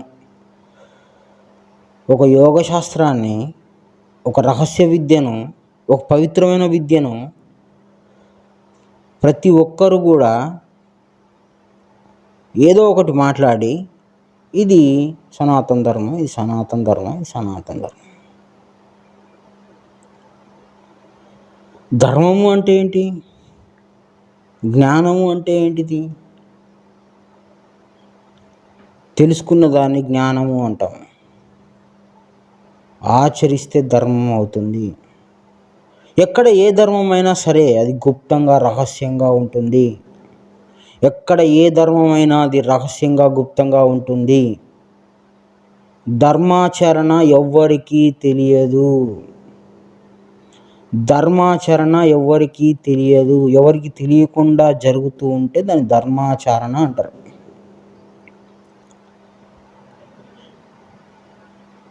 ఒక యోగ శాస్త్రాన్ని, ఒక రహస్య విద్యను, ఒక పవిత్రమైన విద్యను ప్రతి ఒక్కరు కూడా ఏదో ఒకటి మాట్లాడి ఇది సనాతన ధర్మం, ఇది సనాతన ధర్మం, ఇది సనాతన ధర్మం. ధర్మము అంటే ఏంటి? జ్ఞానము అంటే ఏంటిది? తెలుసుకున్న దాన్ని జ్ఞానము అంటాం. ఆచరిస్తే ధర్మం అవుతుంది. ఎక్కడ ఏ ధర్మమైనా సరే అది గుప్తంగా రహస్యంగా ఉంటుంది. ఎక్కడ ఏ ధర్మమైనా అది రహస్యంగా గుప్తంగా ఉంటుంది. ధర్మాచరణ ఎవ్వరికీ తెలియదు. ధర్మాచరణ ఎవ్వరికీ తెలియదు. ఎవరికి తెలియకుండా జరుగుతూ ఉంటే దాన్ని ధర్మాచరణ అంటారు.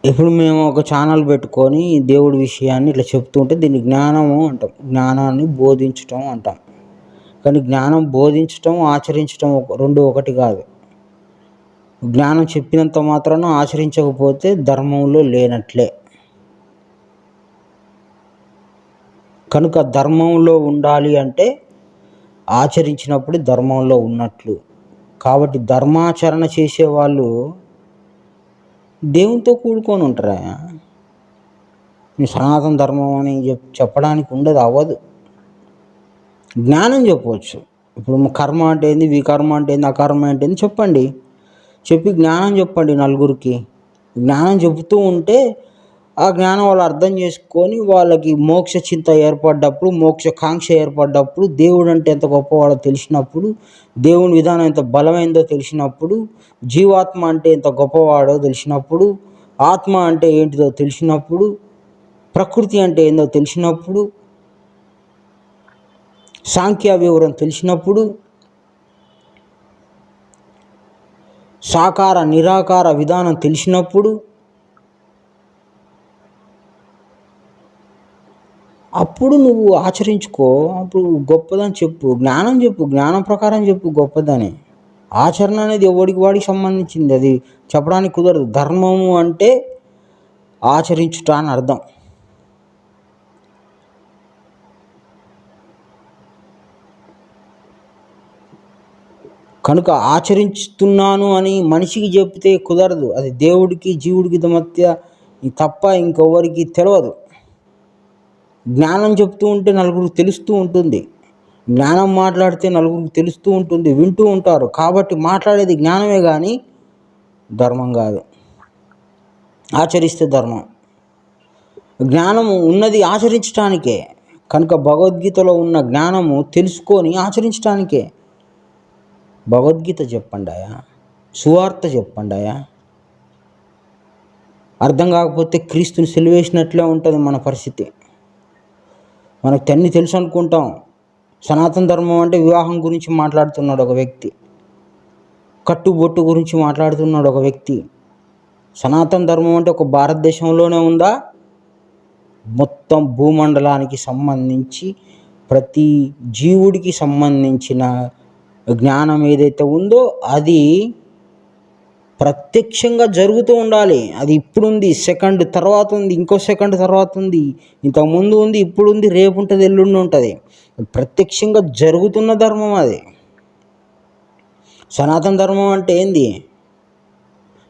ఇప్పుడు మేము ఒక ఛానల్ పెట్టుకొని దేవుడి విషయాన్ని ఇట్లా చెప్తూ ఉంటే దీన్ని జ్ఞానము అంటాం. జ్ఞానాన్ని బోధించటం అంటాం. కానీ జ్ఞానం బోధించటం, ఆచరించటం రెండు ఒకటి కాదు. జ్ఞానం చెప్పినంత మాత్రాన ఆచరించకపోతే ధర్మంలో లేనట్లే. కనుక ధర్మంలో ఉండాలి అంటే ఆచరించినప్పుడు ధర్మంలో ఉన్నట్లు. కాబట్టి ధర్మాచరణ చేసేవాళ్ళు దేవునితో కూడుకొని ఉంటారా? సనాతన ధర్మం అని చెప్పడానికి ఉండదు, అవ్వదు. జ్ఞానం చెప్పవచ్చు. ఇప్పుడు కర్మ అంటే ఏంది, వికర్మ అంటే ఏంది, అకర్మ అంటే ఏంది చెప్పండి. చెప్పి జ్ఞానం చెప్పండి నలుగురికి. జ్ఞానం చెబుతూ ఉంటే ఆ జ్ఞానం వాళ్ళు అర్థం చేసుకొని వాళ్ళకి మోక్ష చింత ఏర్పడ్డప్పుడు, మోక్షకాంక్ష ఏర్పడ్డప్పుడు, దేవుడు అంటే ఎంత గొప్పవాడో తెలిసినప్పుడు, దేవుని విధానం ఎంత బలమైందో తెలిసినప్పుడు, జీవాత్మ అంటే ఎంత గొప్పవాడో తెలిసినప్పుడు, ఆత్మ అంటే ఏంటిదో తెలిసినప్పుడు, ప్రకృతి అంటే ఏందో తెలిసినప్పుడు, సాంఖ్య వివరం తెలిసినప్పుడు, సాకార నిరాకార విధానం తెలిసినప్పుడు అప్పుడు నువ్వు ఆచరించుకో. అప్పుడు గొప్పదని చెప్పు, జ్ఞానం చెప్పు, జ్ఞానం ప్రకారం చెప్పు గొప్పదని. ఆచరణ అనేది ఎవడికి వాడికి సంబంధించింది, అది చెప్పడానికి కుదరదు. ధర్మము అంటే ఆచరించుట అని అర్థం. కనుక ఆచరిస్తున్నాను అని మనిషికి చెప్తే కుదరదు. అది దేవుడికి జీవుడికి మధ్య తప్ప ఇంకెవరికి తెలియదు. జ్ఞానం చెప్తూ ఉంటే నలుగురికి తెలుస్తూ ఉంటుంది. జ్ఞానం మాట్లాడితే నలుగురికి తెలుస్తూ ఉంటుంది, వింటూ ఉంటారు. కాబట్టి మాట్లాడేది జ్ఞానమే కానీ ధర్మం కాదు. ఆచరిస్తే ధర్మం. జ్ఞానము ఉన్నది ఆచరించడానికే. కనుక భగవద్గీతలో ఉన్న జ్ఞానము తెలుసుకొని ఆచరించడానికే. భగవద్గీత చెప్పండాయా, సువార్త చెప్పండాయా. అర్థం కాకపోతే క్రీస్తుని సిలువేసినట్లే ఉంటుంది మన పరిస్థితి. మనకు అన్నీ తెలుసు అనుకుంటాం. సనాతన ధర్మం అంటే వివాహం గురించి మాట్లాడుతున్నాడు ఒక వ్యక్తి, కట్టుబొట్టు గురించి మాట్లాడుతున్నాడు ఒక వ్యక్తి. సనాతన ధర్మం అంటే ఒక భారతదేశంలోనే ఉందా? మొత్తం భూమండలానికి సంబంధించి ప్రతి జీవుడికి సంబంధించిన జ్ఞానం ఏదైతే ఉందో అది ప్రత్యక్షంగా జరుగుతూ ఉండాలి. అది ఇప్పుడుంది, సెకండ్ తర్వాత ఉంది, ఇంకో సెకండ్ తర్వాత ఉంది, ఇంతకుముందు ఉంది, ఇప్పుడు ఉంది, రేపు ఉంటుంది, ఎల్లుండి ఉంటుంది. ప్రత్యక్షంగా జరుగుతున్న ధర్మం అది. సనాతన ధర్మం అంటే ఏంది?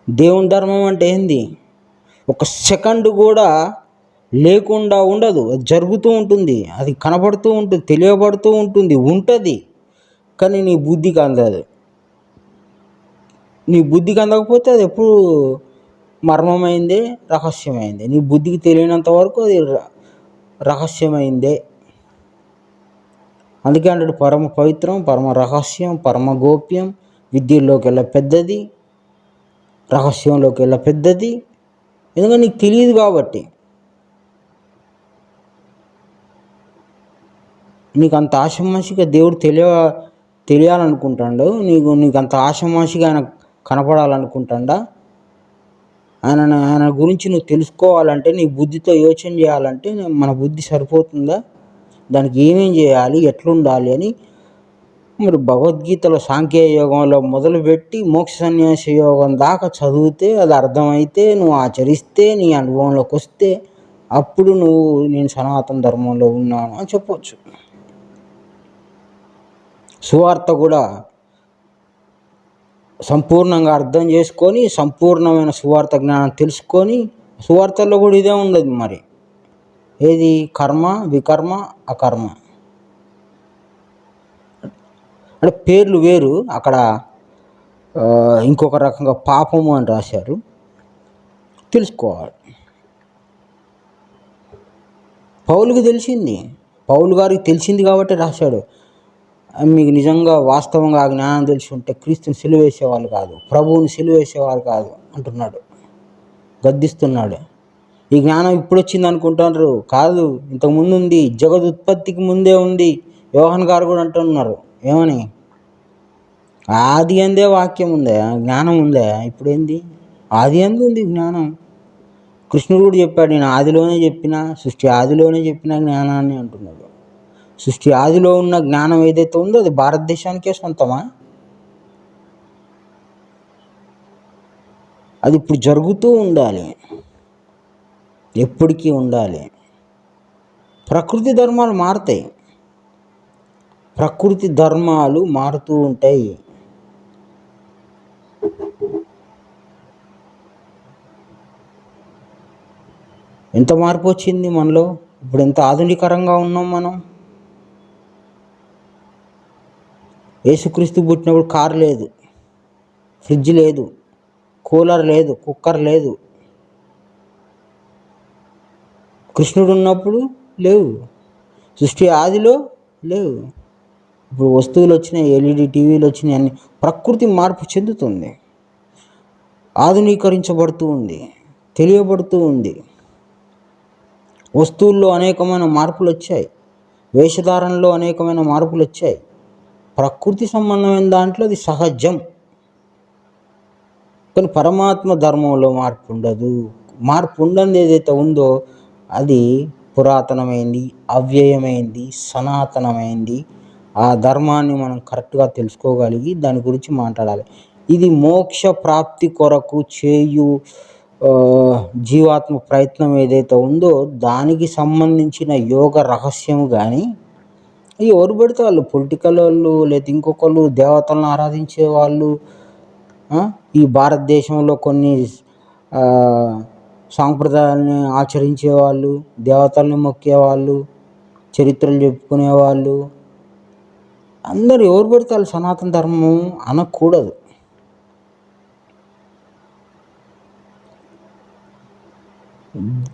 దేవుని ధర్మం అంటే ఏంది? ఒక సెకండ్ కూడా లేకుండా ఉండదు, అది జరుగుతూ ఉంటుంది, అది కనపడుతూ ఉంటుంది, తెలియబడుతూ ఉంటుంది. కానీ నీ బుద్ధికి అందదు. నీ బుద్ధికి అందకపోతే అది ఎప్పుడు మర్మమైందే, రహస్యమైందే. నీ బుద్ధికి తెలియనంత వరకు అది రహస్యమైందే. అందుకే అంటాడు పరమ పవిత్రం, పరమ రహస్యం, పరమ గోప్యం, విద్యల్లోకి వెళ్ళ పెద్దది, రహస్యంలోకి వెళ్ళ పెద్దది. ఎందుకంటే నీకు తెలియదు కాబట్టి. నీకు అంత ఆషమాషిగా దేవుడు తెలియాలనుకుంటాడు. నీకు అంత ఆషమాషిగా ఆయన కనపడాలనుకుంటాడా? ఆయన గురించి నువ్వు తెలుసుకోవాలంటే, నీ బుద్ధితో యోచన చేయాలంటే మన బుద్ధి సరిపోతుందా? దానికి ఏమేం చేయాలి, ఎట్లుండాలి అని మరి భగవద్గీతలో సాంఖ్య యోగంలో మొదలుపెట్టి మోక్ష సన్యాస యోగం దాకా చదివితే, అది అర్థమైతే, నువ్వు ఆచరిస్తే, నీ అనుభవంలోకి వస్తే అప్పుడు నేను సనాతన ధర్మంలో ఉన్నాను అని చెప్పవచ్చు. సువార్త కూడా సంపూర్ణంగా అర్థం చేసుకొని, సంపూర్ణమైన సువార్త జ్ఞానం తెలుసుకొని, సువార్తల్లో కూడా ఇదే ఉండదు మరి. ఏది? కర్మ, వికర్మ, అకర్మ. అంటే పేర్లు వేరు, అక్కడ ఇంకొక రకంగా పాపము అని రాశారు. తెలుసుకోవాలి. పౌలుకి తెలిసింది, పౌలు గారికి తెలిసింది కాబట్టి రాశాడు. మీకు నిజంగా వాస్తవంగా ఆ జ్ఞానం తెలిసి ఉంటే క్రీస్తుని సిలువేసేవాళ్ళు కాదు, ప్రభువుని సిలువేసేవాళ్ళు కాదు అంటున్నాడు, గద్దిస్తున్నాడు. ఈ జ్ఞానం ఇప్పుడు వచ్చింది అనుకుంటున్నారు, కాదు, ఇంతకుముందు ఉంది, జగదుత్పత్తికి ముందే ఉంది. యోహాన్ గారు కూడా అంటున్నారు, ఏమని? ఆది అందే వాక్యం ఉందే, జ్ఞానం ఉందే. ఇప్పుడు ఏంది? ఆది అందు ఉంది జ్ఞానం. కృష్ణుడు కూడా చెప్పాడు, నేను ఆదిలోనే చెప్పిన, సృష్టి ఆదిలోనే చెప్పిన జ్ఞానాన్ని అంటున్నాడు. సృష్టి ఆదిలో ఉన్న జ్ఞానం ఏదైతే ఉందో అది భారతదేశానికే సొంతమా? అది ఇప్పుడు జరుగుతూ ఉండాలి, ఎప్పటికీ ఉండాలి. ప్రకృతి ధర్మాలు మారుతాయి, ప్రకృతి ధర్మాలు మారుతూ ఉంటాయి. ఎంత మార్పు వచ్చింది మనలో, ఇప్పుడు ఎంత ఆధునికరంగా ఉన్నాం మనం. యేసుక్రీస్తు పుట్టినప్పుడు కారు లేదు, ఫ్రిడ్జ్ లేదు, కూలర్ లేదు, కుక్కర్ లేదు. కృష్ణుడు ఉన్నప్పుడు లేవు, సృష్టి ఆదిలో లేవు. ఇప్పుడు వస్తువులు వచ్చినాయి, ఎల్ఈడి టీవీలు వచ్చినాయి, అన్ని. ప్రకృతి మార్పు చెందుతుంది, ఆధునీకరించబడుతూ ఉంది, తెలియబడుతూ ఉంది. వస్తువుల్లో అనేకమైన మార్పులు వచ్చాయి, వేషధారణలో అనేకమైన మార్పులు వచ్చాయి. ప్రకృతి సంబంధమైన దాంట్లో అది సహజం. కానీ పరమాత్మ ధర్మంలో మార్పు ఉండదు. మార్పు ఉండని ఏదైతే ఉందో అది పురాతనమైంది, అవ్యయమైంది, సనాతనమైంది. ఆ ధర్మాన్ని మనం కరెక్ట్గా తెలుసుకోగలిగి దాని గురించి మాట్లాడాలి. ఇది మోక్ష ప్రాప్తి కొరకు చేయు జీవాత్మ ప్రయత్నం ఏదైతే ఉందో దానికి సంబంధించిన యోగ రహస్యం. కానీ ఎవరు పెడితే వాళ్ళు, పొలిటికల్ వాళ్ళు, లేదా ఇంకొకళ్ళు, దేవతలను ఆరాధించే వాళ్ళు, ఈ భారతదేశంలో కొన్ని సాంప్రదాయాలని ఆచరించేవాళ్ళు, దేవతల్ని మొక్కేవాళ్ళు, చరిత్రలు చెప్పుకునేవాళ్ళు, అందరూ ఎవరు పెడితే వాళ్ళు సనాతన ధర్మం అనకూడదు.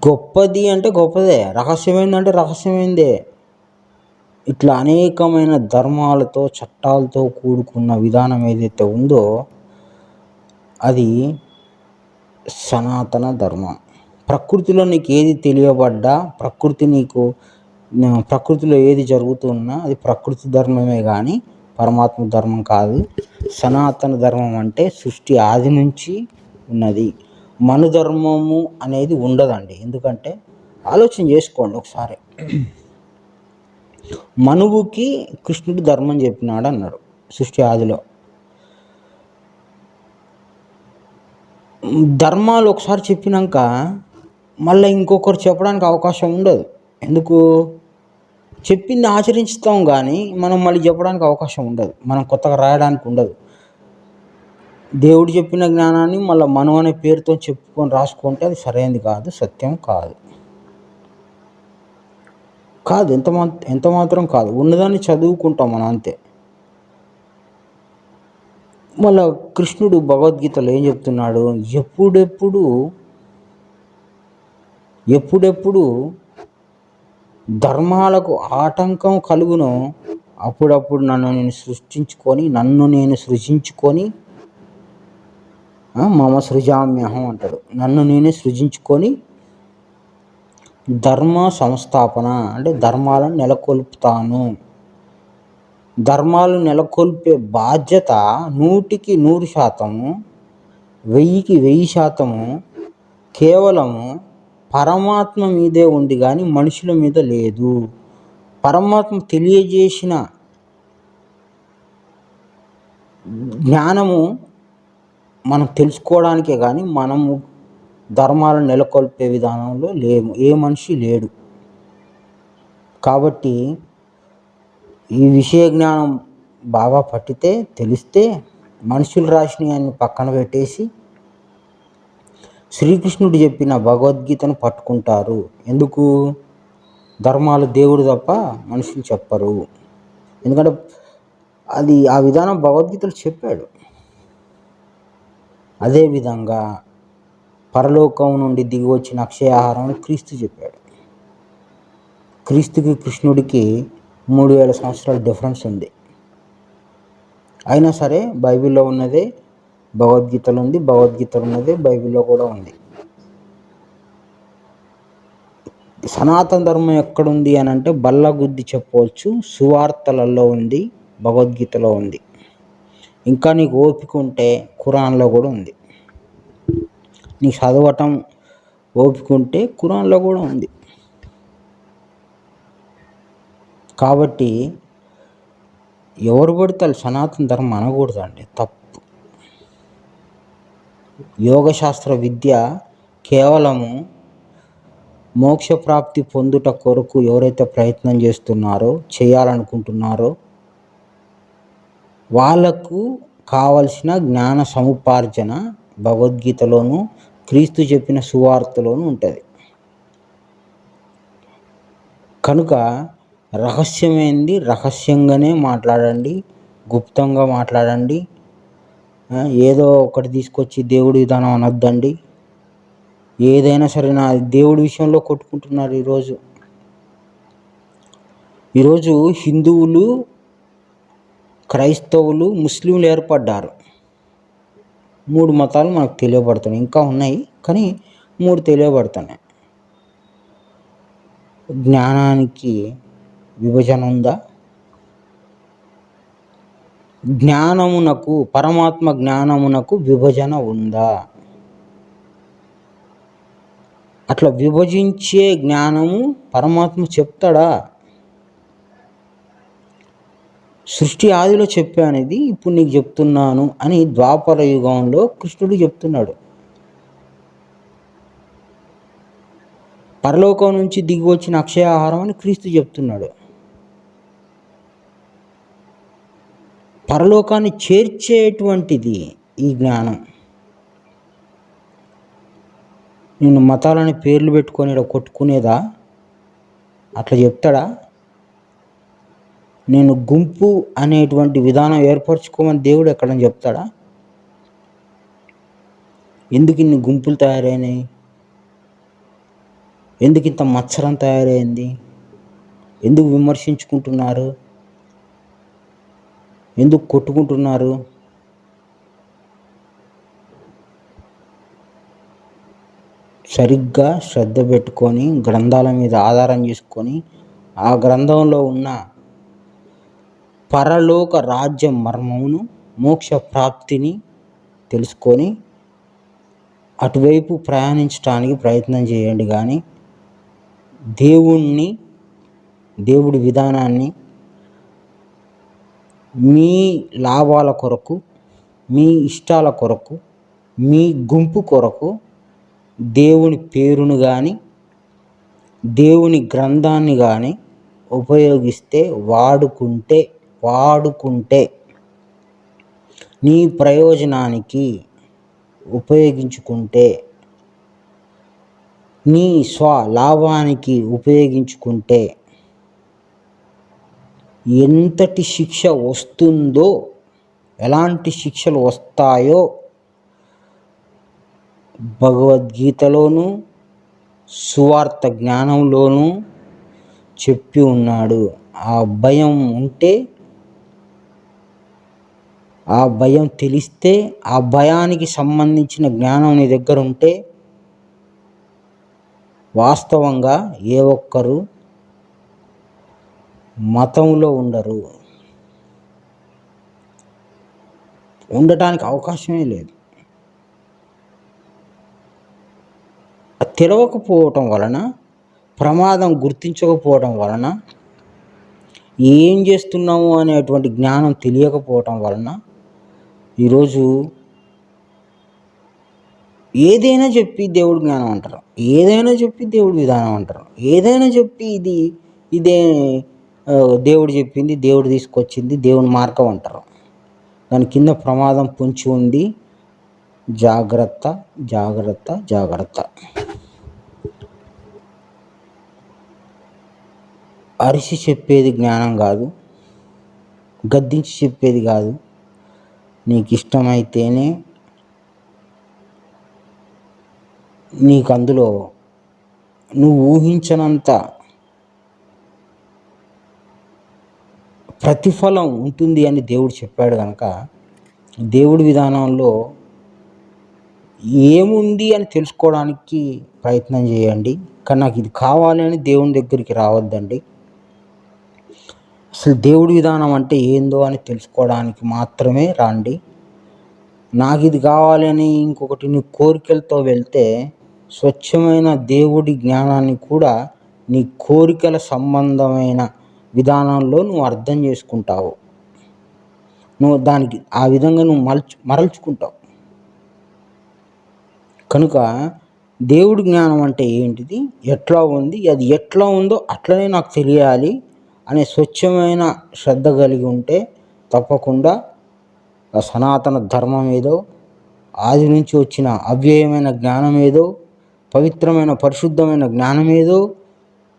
గొప్పది అంటే గొప్పదే, రహస్యమైందంటే రహస్యమైందే. ఇట్లా అనేకమైన ధర్మాలతో, చట్టాలతో కూడుకున్న విధానం ఏదైతే ఉందో అది సనాతన ధర్మం. ప్రకృతిలో నీకు ఏది తెలియబడ్డా, ప్రకృతిలో ఏది జరుగుతున్నా అది ప్రకృతి ధర్మమే కానీ పరమాత్మ ధర్మం కాదు. సనాతన ధర్మం అంటే సృష్టి ఆది నుంచి ఉన్నది. మనుధర్మము అనేది ఉండదండి. ఎందుకంటే ఆలోచన చేసుకోండి ఒకసారి. మనువుకి కృష్ణుడు ధర్మం చెప్పినాడు అన్నాడు సృష్టి ఆదిలో. ధర్మాలు ఒకసారి చెప్పినాక మళ్ళీ ఇంకొకరు చెప్పడానికి అవకాశం ఉండదు. ఎందుకు? చెప్పింది ఆచరిస్తాం కానీ మనం మళ్ళీ చెప్పడానికి అవకాశం ఉండదు, మనం కొత్తగా రాయడానికి ఉండదు. దేవుడు చెప్పిన జ్ఞానాన్ని మళ్ళీ మనం అనే పేరుతో చెప్పుకొని రాసుకుంటే అది సరైనది కాదు, సత్యం కాదు. ఎంత మాత్రం కాదు. ఉన్నదాన్ని చదువుకుంటాం మనం, అంతే. మళ్ళా కృష్ణుడు భగవద్గీతలో ఏం చెప్తున్నాడు? ఎప్పుడెప్పుడు ధర్మాలకు ఆటంకం కలుగునో అప్పుడప్పుడు నన్ను నేను సృజించుకొని మమ సృజామ్యహం అంటాడు. నన్ను నేనే సృజించుకొని ధర్మ సంస్థాపన అంటే ధర్మాలను నెలకొల్పుతాను. ధర్మాలు నెలకొల్పే బాధ్యత 100కి 100%, 1000కి 1000% కేవలము పరమాత్మ మీదే ఉంది కానీ మనుషుల మీద లేదు. పరమాత్మ తెలియజేసిన జ్ఞానము మనం తెలుసుకోవడానికే కానీ మనము ధర్మాలను నెలకొల్పే విధానంలో లేము, ఏ మనిషి లేడు. కాబట్టి ఈ విషయ జ్ఞానం బాగా పట్టితే తెలిస్తే మనుషులు రాసినవి అన్ని పక్కన పెట్టేసి శ్రీకృష్ణుడు చెప్పిన భగవద్గీతను పట్టుకుంటారు. ఎందుకు? ధర్మాలు దేవుడు తప్ప మనుషులు చెప్పరు. ఎందుకంటే అది ఆ విధానం భగవద్గీతలో చెప్పాడు. అదేవిధంగా పరలోకం నుండి దిగి వచ్చిన అక్షయ ఆహారం అని క్రీస్తు చెప్పాడు. క్రీస్తుకి కృష్ణుడికి 3000 సంవత్సరాల డిఫరెన్స్ ఉంది. అయినా సరే బైబిల్లో ఉన్నదే భగవద్గీతలో ఉంది, భగవద్గీతలో ఉన్నదే బైబిల్లో కూడా ఉంది. సనాతన ధర్మం ఎక్కడుంది అని అంటే బల్లగుద్ది చెప్పవచ్చు, సువార్తలలో ఉంది, భగవద్గీతలో ఉంది. ఇంకా నీకు ఓపిక ఉంటే ఖురాన్లో కూడా ఉంది. నీకు చదవటం ఓపిక ఉంటే ఖురాన్లో కూడా ఉంది. కాబట్టి ఎవరు పడితే సనాతన ధర్మం అనకూడదండి, తప్పు. యోగశాస్త్ర విద్య కేవలము మోక్షప్రాప్తి పొందుట కొరకు ఎవరైతే ప్రయత్నం చేయాలనుకుంటున్నారో వాళ్ళకు కావలసిన జ్ఞాన సముపార్జన భగవద్గీతలోను క్రీస్తు చెప్పిన సువార్తలోనూ ఉంటుంది. కనుక రహస్యమైంది రహస్యంగానే మాట్లాడండి, గుప్తంగా మాట్లాడండి. ఏదో ఒకటి తీసుకొచ్చి దేవుడి విధానం అనొద్దండి. ఏదైనా సరే నా దేవుడి విషయంలో కొట్టుకుంటున్నారు ఈరోజు హిందువులు, క్రైస్తవులు, ముస్లింలు ఏర్పడ్డారు. 3 మతాలు మనకు తెలియబడుతున్నాయి. ఇంకా ఉన్నాయి కానీ 3 తెలియబడుతున్నాయి. జ్ఞానానికి విభజన ఉందా? జ్ఞానమునకు, పరమాత్మ జ్ఞానమునకు విభజన ఉందా? అట్లా విభజించే జ్ఞానము పరమాత్మ చెప్తాడా? సృష్టి ఆదిలో చెప్పానిది ఇప్పుడు నీకు చెప్తున్నాను అని ద్వాపర యుగంలో కృష్ణుడు చెప్తున్నాడు. పరలోకం నుంచి దిగి వచ్చిన అక్షయ ఆహారం అని క్రీస్తు చెప్తున్నాడు. పరలోకాన్ని చేర్చేటువంటిది ఈ జ్ఞానం. నేను మతాలని పేర్లు పెట్టుకొని ఇక్కడ కొట్టుకునేదా? అట్లా చెప్తాడా? నేను గుంపు అనేటువంటి విధానం ఏర్పరచుకోమని దేవుడు ఎక్కడని చెప్తాడా? ఎందుకు ఇన్ని గుంపులు తయారైనాయి? ఎందుకు ఇంత మత్సరం తయారైంది? ఎందుకు విమర్శించుకుంటున్నారు? ఎందుకు కొట్టుకుంటున్నారు? సరిగ్గా శ్రద్ధ పెట్టుకొని గ్రంథాల మీద ఆధారం చేసుకొని ఆ గ్రంథంలో ఉన్న పరలోక రాజ్య మర్మమును, మోక్ష ప్రాప్తిని తెలుసుకొని అటువైపు ప్రయాణించడానికి ప్రయత్నం చేయండి. కానీ దేవుడి విధానాన్ని మీ లాభాల కొరకు, మీ ఇష్టాల కొరకు, మీ గుంపు కొరకు దేవుని పేరును కానీ దేవుని గ్రంథాన్ని కానీ ఉపయోగిస్తే, వాడుకుంటే నీ ప్రయోజనానికి ఉపయోగించుకుంటే, నీ స్వలాభానికి ఉపయోగించుకుంటే ఎంతటి శిక్ష వస్తుందో, ఎలాంటి శిక్షలు వస్తాయో భగవద్గీతలోనూ సువార్త జ్ఞానంలోనూ చెప్పి ఉన్నాడు. ఆ భయం ఉంటే, ఆ భయం తెలిస్తే, ఆ భయానికి సంబంధించిన జ్ఞానం నీ దగ్గర ఉంటే వాస్తవంగా ఏ ఒక్కరు మతంలో ఉండటానికి అవకాశమే లేదు. తెలవకపోవటం వలన, ప్రమాదం గుర్తించకపోవడం వలన, ఏం చేస్తున్నాము అనేటువంటి జ్ఞానం తెలియకపోవటం వలన ఈరోజు ఏదైనా చెప్పి దేవుడి జ్ఞానం అంటారు, ఏదైనా చెప్పి దేవుడి విధానం అంటారు, ఏదైనా చెప్పి ఇదే దేవుడు చెప్పింది, దేవుడు తీసుకొచ్చింది, దేవుని మార్గం అంటారు. దాని కింద ప్రమాదం పొంచి ఉంది. జాగ్రత్త, జాగ్రత్త, జాగ్రత్త. అరిసి చెప్పేది జ్ఞానం కాదు, గద్దించి చెప్పేది కాదు. నీకు ఇష్టమైతేనే నీకు అందులో నువ్వు ఊహించనంత ప్రతిఫలం ఉంటుంది అని దేవుడు చెప్పాడు కనుక దేవుడి విధానంలో ఏముంది అని తెలుసుకోవడానికి ప్రయత్నం చేయండి. కానీ నాకు ఇది కావాలి అని దేవుని దగ్గరికి రావద్దండి. అసలు దేవుడి విధానం అంటే ఏందో అని తెలుసుకోవడానికి మాత్రమే రండి. నాకు ఇది కావాలి అని ఇంకొకటి నీ కోరికలతో వెళ్తే స్వచ్ఛమైన దేవుడి జ్ఞానాన్ని కూడా నీ కోరికల సంబంధమైన విధానంలో నువ్వు అర్థం చేసుకుంటావు. నువ్వు దానికి ఆ విధంగా నువ్వు మరల్చుకుంటావు. కనుక దేవుడి జ్ఞానం అంటే ఏంటిది, ఎట్లా ఉంది, అది ఎట్లా ఉందో అట్లనే నాకు తెలియాలి అనే స్వచ్ఛమైన శ్రద్ధ కలిగి ఉంటే తప్పకుండా సనాతన ధర్మం ఏదో, ఆది నుంచి వచ్చిన అవ్యయమైన జ్ఞానం ఏదో, పవిత్రమైన పరిశుద్ధమైన జ్ఞానం ఏదో,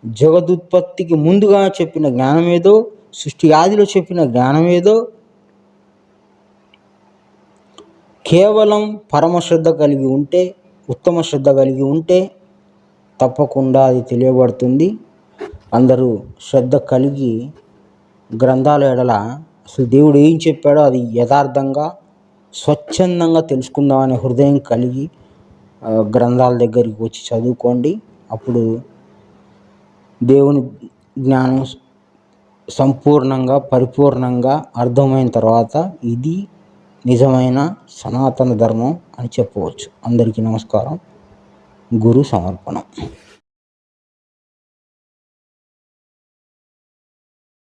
జగదుత్పత్తికి ముందుగా చెప్పిన జ్ఞానం ఏదో, సృష్టి ఆదిలో చెప్పిన జ్ఞానం ఏదో, కేవలం పరమశ్రద్ధ కలిగి ఉంటే, ఉత్తమ శ్రద్ధ కలిగి ఉంటే తప్పకుండా అది తెలియబడుతుంది. అందరూ శ్రద్ధ కలిగి గ్రంథాల ఎడల అసలు దేవుడు ఏం చెప్పాడో అది యథార్థంగా స్వచ్ఛందంగా తెలుసుకుందామనే హృదయం కలిగి గ్రంథాల దగ్గరికి వచ్చి చదువుకోండి. అప్పుడు దేవుని జ్ఞానం సంపూర్ణంగా పరిపూర్ణంగా అర్థమైన తర్వాత ఇది నిజమైన సనాతన ధర్మం అని చెప్పవచ్చు. అందరికీ నమస్కారం. గురు సమర్పణం.